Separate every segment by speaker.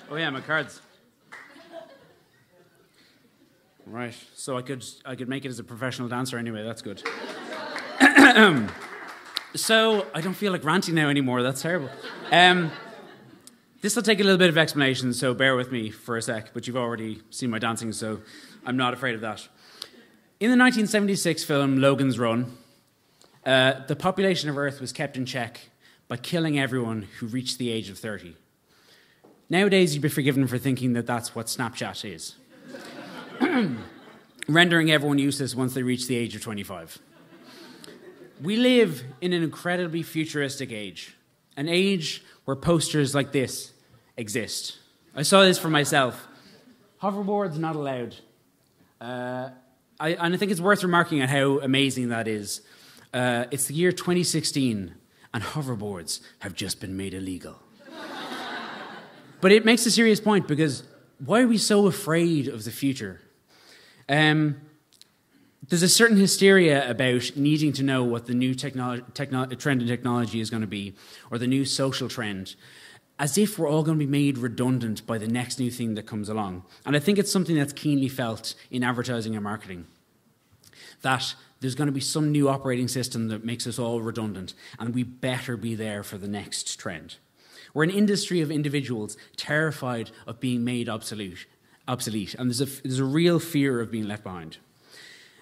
Speaker 1: Oh yeah, my cards. Right, so I could make it as a professional dancer anyway. That's good. So I don't feel like ranting now anymore. That's terrible. This will take a little bit of explanation, so bear with me for a sec. But you've already seen my dancing, so I'm not afraid of that. In the 1976 film Logan's Run, the population of Earth was kept in check by killing everyone who reached the age of 30. Nowadays, you'd be forgiven for thinking that that's what Snapchat is. Rendering everyone useless once they reach the age of 25. We live in an incredibly futuristic age. An age where posters like this exist. I saw this for myself. Hoverboards not allowed. And I think it's worth remarking on how amazing that is. It's the year 2016, and hoverboards have just been made illegal. But it makes a serious point, because why are we so afraid of the future? There's a certain hysteria about needing to know what the new trend in technology is going to be, or the new social trend, as if we're all going to be made redundant by the next new thing that comes along. And I think it's something that's keenly felt in advertising and marketing, that there's going to be some new operating system that makes us all redundant, and we better be there for the next trend. We're an industry of individuals terrified of being made obsolete, and there's a real fear of being left behind.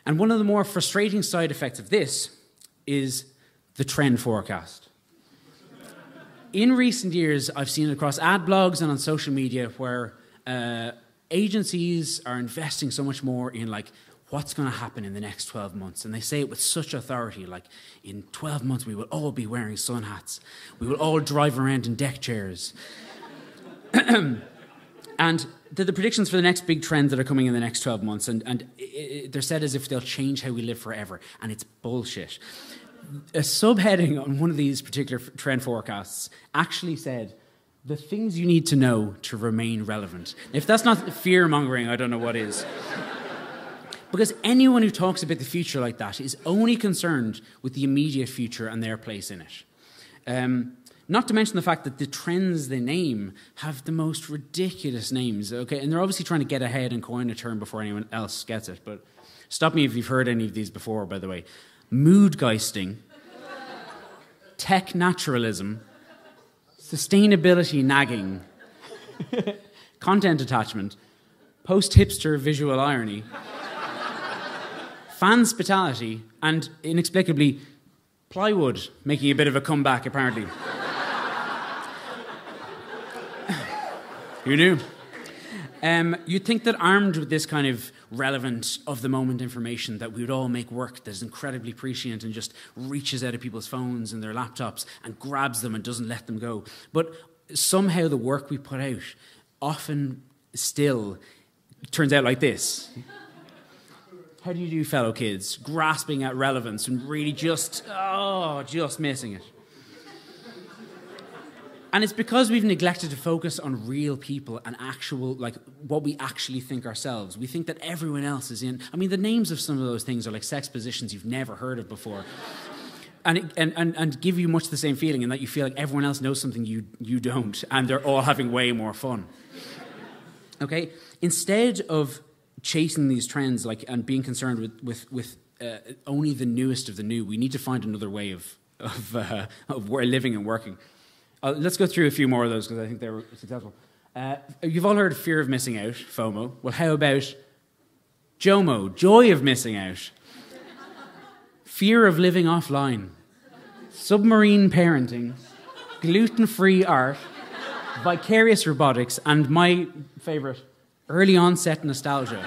Speaker 1: And one of the more frustrating side effects of this is the trend forecast. In recent years, I've seen it across ad blogs and on social media where agencies are investing so much more in what's going to happen in the next 12 months. And they say it with such authority, like, in 12 months we will all be wearing sun hats. We will all drive around in deck chairs. And they're the predictions for the next big trends that are coming in the next 12 months. And they're said as if they'll change how we live forever. And it's bullshit. A subheading on one of these particular trend forecasts actually said, the things you need to know to remain relevant. If that's not fear-mongering, I don't know what is. Because anyone who talks about the future like that is only concerned with the immediate future and their place in it. Not to mention the fact that the trends they name have the most ridiculous names, okay? And they're obviously trying to get ahead and coin a term before anyone else gets it. But stop me if you've heard any of these before, by the way. Moodgeisting, tech naturalism, sustainability nagging, content attachment, post-hipster visual irony, fanspitality, and inexplicably plywood making a bit of a comeback, apparently. Who knew? You'd think that armed with this kind of relevant, of-the-moment information, that we would all make work that is incredibly prescient and just reaches out of people's phones and their laptops and grabs them and doesn't let them go. But somehow the work we put out often still turns out like this. How do you do, fellow kids? Grasping at relevance and really just missing it. And it's because we've neglected to focus on real people and actual, what we actually think ourselves. We think that everyone else is in. I mean, the names of some of those things are like sex positions you've never heard of before. And give you much the same feeling in that you feel like everyone else knows something you don't, and they're all having way more fun. Okay? Instead of chasing these trends and being concerned with only the newest of the new, we need to find another way of living and working. Let's go through a few more of those because I think they were successful. You've all heard of fear of missing out, FOMO. Well, how about JOMO, joy of missing out? Fear of living offline. Submarine parenting. Gluten-free art. Vicarious robotics. And my favourite, early onset nostalgia.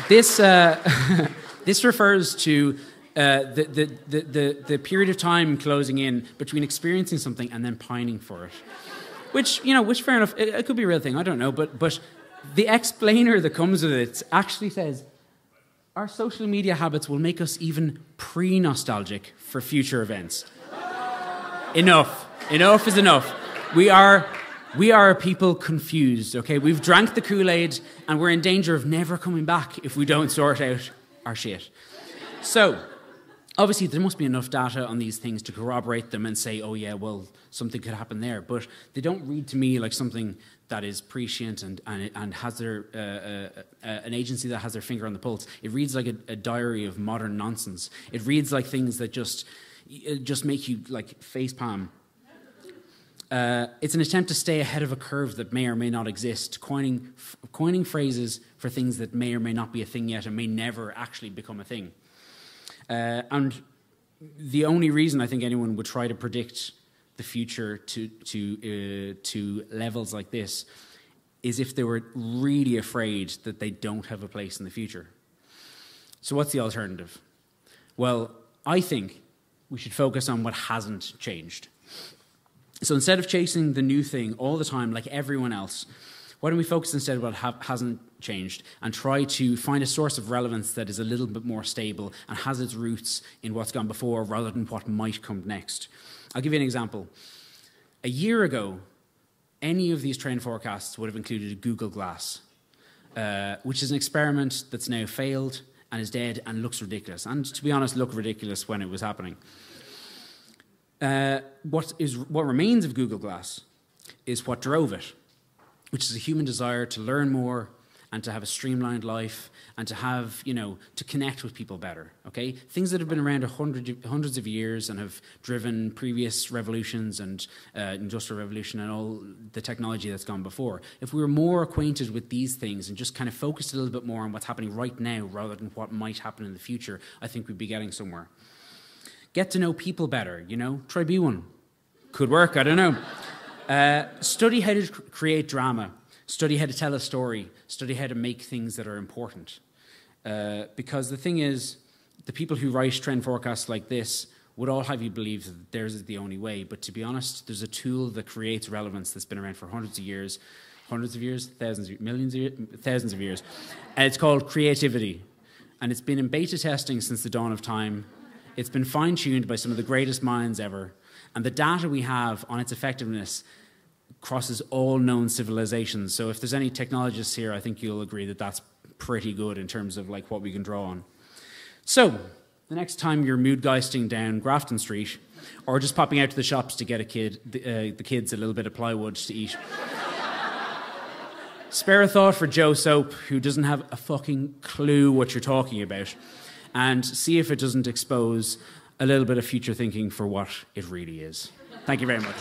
Speaker 1: This refers to the period of time closing in between experiencing something and then pining for it. Which fair enough, it could be a real thing, I don't know, but the explainer that comes with it actually says, our social media habits will make us even pre-nostalgic for future events. Enough is enough. We are people confused, okay? We've drank the Kool-Aid and we're in danger of never coming back if we don't sort out our shit. So, Obviously, there must be enough data on these things to corroborate them and say, oh yeah, well, something could happen there. But they don't read to me like something that is prescient and has their an agency that has their finger on the pulse. It reads like a diary of modern nonsense. It reads like things that just make you like facepalm. It's an attempt to stay ahead of a curve that may or may not exist, coining phrases for things that may or may not be a thing yet and may never actually become a thing. And the only reason I think anyone would try to predict the future to levels like this is if they were really afraid that they don't have a place in the future. So what's the alternative? Well, I think we should focus on what hasn't changed. So instead of chasing the new thing all the time like everyone else, why don't we focus instead on what hasn't changed and try to find a source of relevance that is a little bit more stable and has its roots in what's gone before rather than what might come next. I'll give you an example. A year ago, any of these trend forecasts would have included a Google Glass, which is an experiment that's now failed and is dead and looks ridiculous. And to be honest, looked ridiculous when it was happening. What remains of Google Glass is what drove it, which is a human desire to learn more and to have a streamlined life and to have, to connect with people better, okay? Things that have been around hundreds of years and have driven previous revolutions and industrial revolution and all the technology that's gone before. If we were more acquainted with these things and just kind of focused a little bit more on what's happening right now rather than what might happen in the future, I think we'd be getting somewhere. Get to know people better, Try be one. Could work, I don't know. Study how to create drama. Study how to tell a story. Study how to make things that are important. Because the thing is, the people who write trend forecasts like this would all have you believe that theirs is the only way. But to be honest, there's a tool that creates relevance that's been around for hundreds of years, thousands of years. And it's called creativity. And it's been in beta testing since the dawn of time. It's been fine-tuned by some of the greatest minds ever. And the data we have on its effectiveness crosses all known civilizations. So if there's any technologists here, I think you'll agree that that's pretty good in terms of like what we can draw on. So the next time you're mood-geisting down Grafton Street or just popping out to the shops to get the kids a little bit of plywood to eat, spare a thought for Joe Soap, who doesn't have a fucking clue what you're talking about, and see if it doesn't expose a little bit of future thinking for what it really is. Thank you very much.